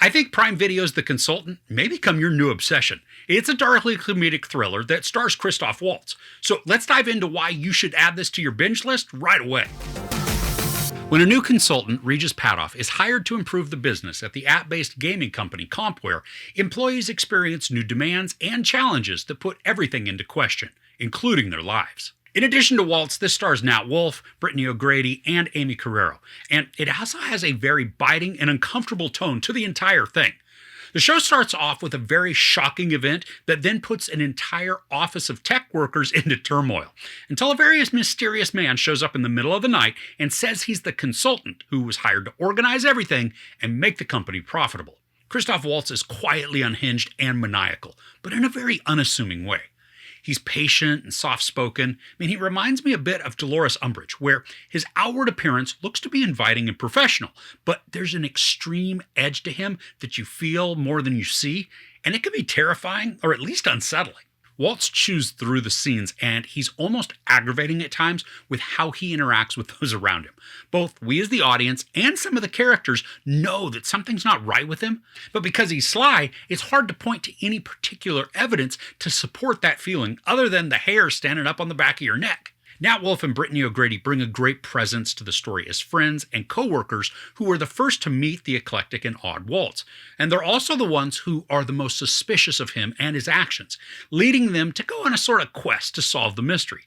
I think Prime Video's The Consultant may become your new obsession. It's a darkly comedic thriller that stars Christoph Waltz. So let's dive into why you should add this to your binge list right away. When a new consultant, Regus Patoff, is hired to improve the business at the app-based gaming company CompWare, employees experience new demands and challenges that put everything into question, including their lives. In addition to Waltz, this stars Nat Wolff, Brittany O'Grady, and Aimee Carrero, and it also has a very biting and uncomfortable tone to the entire thing. The show starts off with a very shocking event that then puts an entire office of tech workers into turmoil, until a very mysterious man shows up in the middle of the night and says he's the consultant who was hired to organize everything and make the company profitable. Christoph Waltz is quietly unhinged and maniacal, but in a very unassuming way. He's patient and soft-spoken. He reminds me a bit of Dolores Umbridge, where his outward appearance looks to be inviting and professional, but there's an extreme edge to him that you feel more than you see, and it can be terrifying or at least unsettling. Waltz chews through the scenes, and he's almost aggravating at times with how he interacts with those around him. Both we as the audience and some of the characters know that something's not right with him, but because he's sly, it's hard to point to any particular evidence to support that feeling other than the hair standing up on the back of your neck. Nat Wolff and Brittany O'Grady bring a great presence to the story as friends and co-workers who were the first to meet the eclectic and odd Waltz, and they're also the ones who are the most suspicious of him and his actions, leading them to go on a sort of quest to solve the mystery.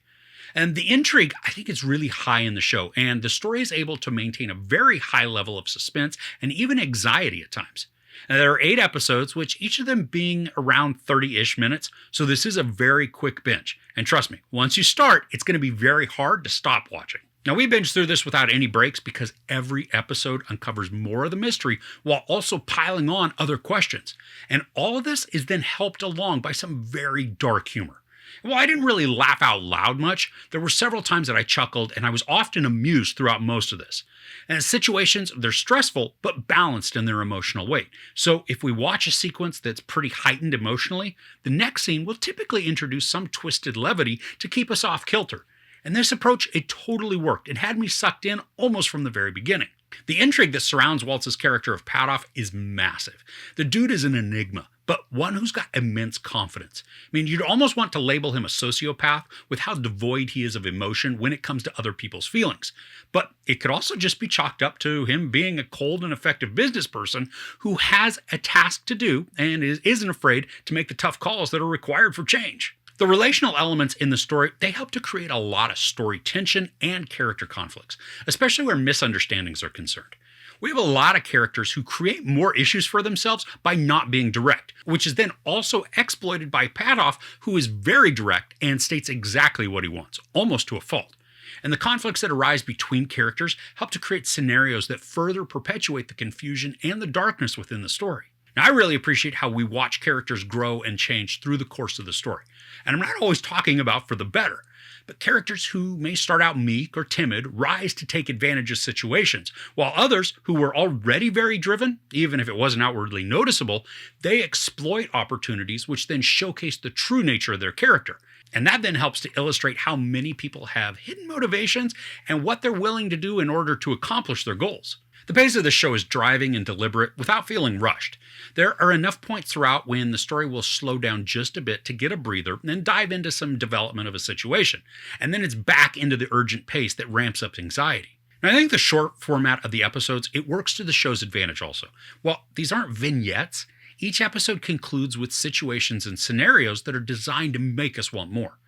And the intrigue, I think, is really high in the show, and the story is able to maintain a very high level of suspense and even anxiety at times. Now, there are 8 episodes, which each of them being around 30-ish minutes, so this is a very quick binge. And trust me, once you start, it's going to be very hard to stop watching. Now, we binged through this without any breaks because every episode uncovers more of the mystery while also piling on other questions. And all of this is then helped along by some very dark humor. While I didn't really laugh out loud much, there were several times that I chuckled, and I was often amused throughout most of this. And situations, they're stressful, but balanced in their emotional weight. So if we watch a sequence that's pretty heightened emotionally, the next scene will typically introduce some twisted levity to keep us off kilter. And this approach, it totally worked. It had me sucked in almost from the very beginning. The intrigue that surrounds Waltz's character of Patoff is massive. The dude is an enigma, but one who's got immense confidence. You'd almost want to label him a sociopath with how devoid he is of emotion when it comes to other people's feelings. But it could also just be chalked up to him being a cold and effective business person who has a task to do and isn't afraid to make the tough calls that are required for change. The relational elements in the story, they help to create a lot of story tension and character conflicts, especially where misunderstandings are concerned. We have a lot of characters who create more issues for themselves by not being direct, which is then also exploited by Patoff, who is very direct and states exactly what he wants, almost to a fault. And the conflicts that arise between characters help to create scenarios that further perpetuate the confusion and the darkness within the story. Now, I really appreciate how we watch characters grow and change through the course of the story. And I'm not always talking about for the better, but characters who may start out meek or timid rise to take advantage of situations, while others who were already very driven, even if it wasn't outwardly noticeable, they exploit opportunities which then showcase the true nature of their character. And that then helps to illustrate how many people have hidden motivations and what they're willing to do in order to accomplish their goals. The pace of the show is driving and deliberate without feeling rushed. There are enough points throughout when the story will slow down just a bit to get a breather and dive into some development of a situation, and then it's back into the urgent pace that ramps up anxiety. And I think the short format of the episodes, it works to the show's advantage also. While these aren't vignettes, each episode concludes with situations and scenarios that are designed to make us want more.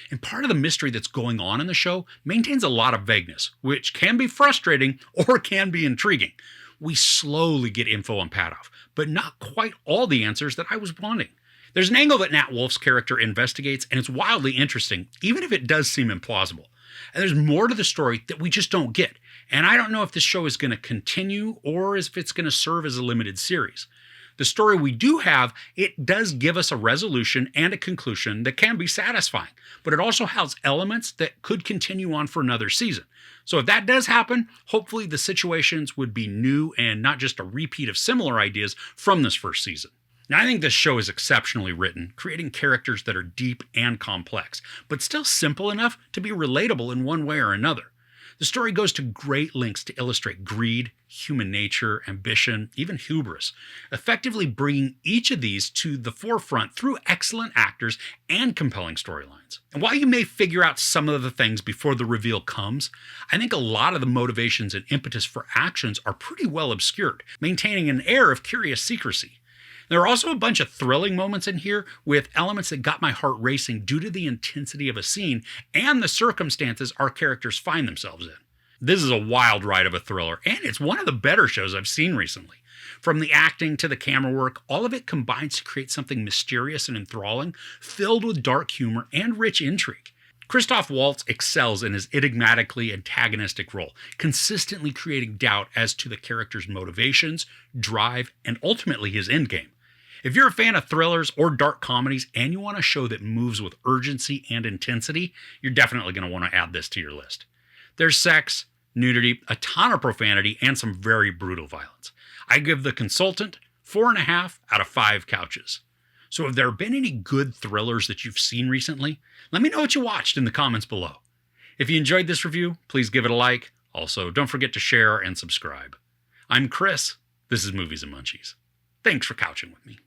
And part of the mystery that's going on in the show maintains a lot of vagueness, which can be frustrating or can be intriguing. We slowly get info on Patoff, but not quite all the answers that I was wanting. There's an angle that Nat Wolff's character investigates, and it's wildly interesting, even if it does seem implausible. And there's more to the story that we just don't get, and I don't know if this show is going to continue or if it's going to serve as a limited series. The story we do have, it does give us a resolution and a conclusion that can be satisfying, but it also has elements that could continue on for another season. So if that does happen, hopefully the situations would be new and not just a repeat of similar ideas from this first season. Now, I think this show is exceptionally written, creating characters that are deep and complex, but still simple enough to be relatable in one way or another. The story goes to great lengths to illustrate greed, human nature, ambition, even hubris, effectively bringing each of these to the forefront through excellent actors and compelling storylines. And while you may figure out some of the things before the reveal comes, I think a lot of the motivations and impetus for actions are pretty well obscured, maintaining an air of curious secrecy. There are also a bunch of thrilling moments in here with elements that got my heart racing due to the intensity of a scene and the circumstances our characters find themselves in. This is a wild ride of a thriller, and it's one of the better shows I've seen recently. From the acting to the camera work, all of it combines to create something mysterious and enthralling, filled with dark humor and rich intrigue. Christoph Waltz excels in his enigmatically antagonistic role, consistently creating doubt as to the character's motivations, drive, and ultimately his endgame. If you're a fan of thrillers or dark comedies and you want a show that moves with urgency and intensity, you're definitely going to want to add this to your list. There's sex, nudity, a ton of profanity, and some very brutal violence. I give The Consultant 4.5 out of 5 couches. So have there been any good thrillers that you've seen recently? Let me know what you watched in the comments below. If you enjoyed this review, please give it a like. Also, don't forget to share and subscribe. I'm Chris. This is Movies and Munchies. Thanks for couching with me.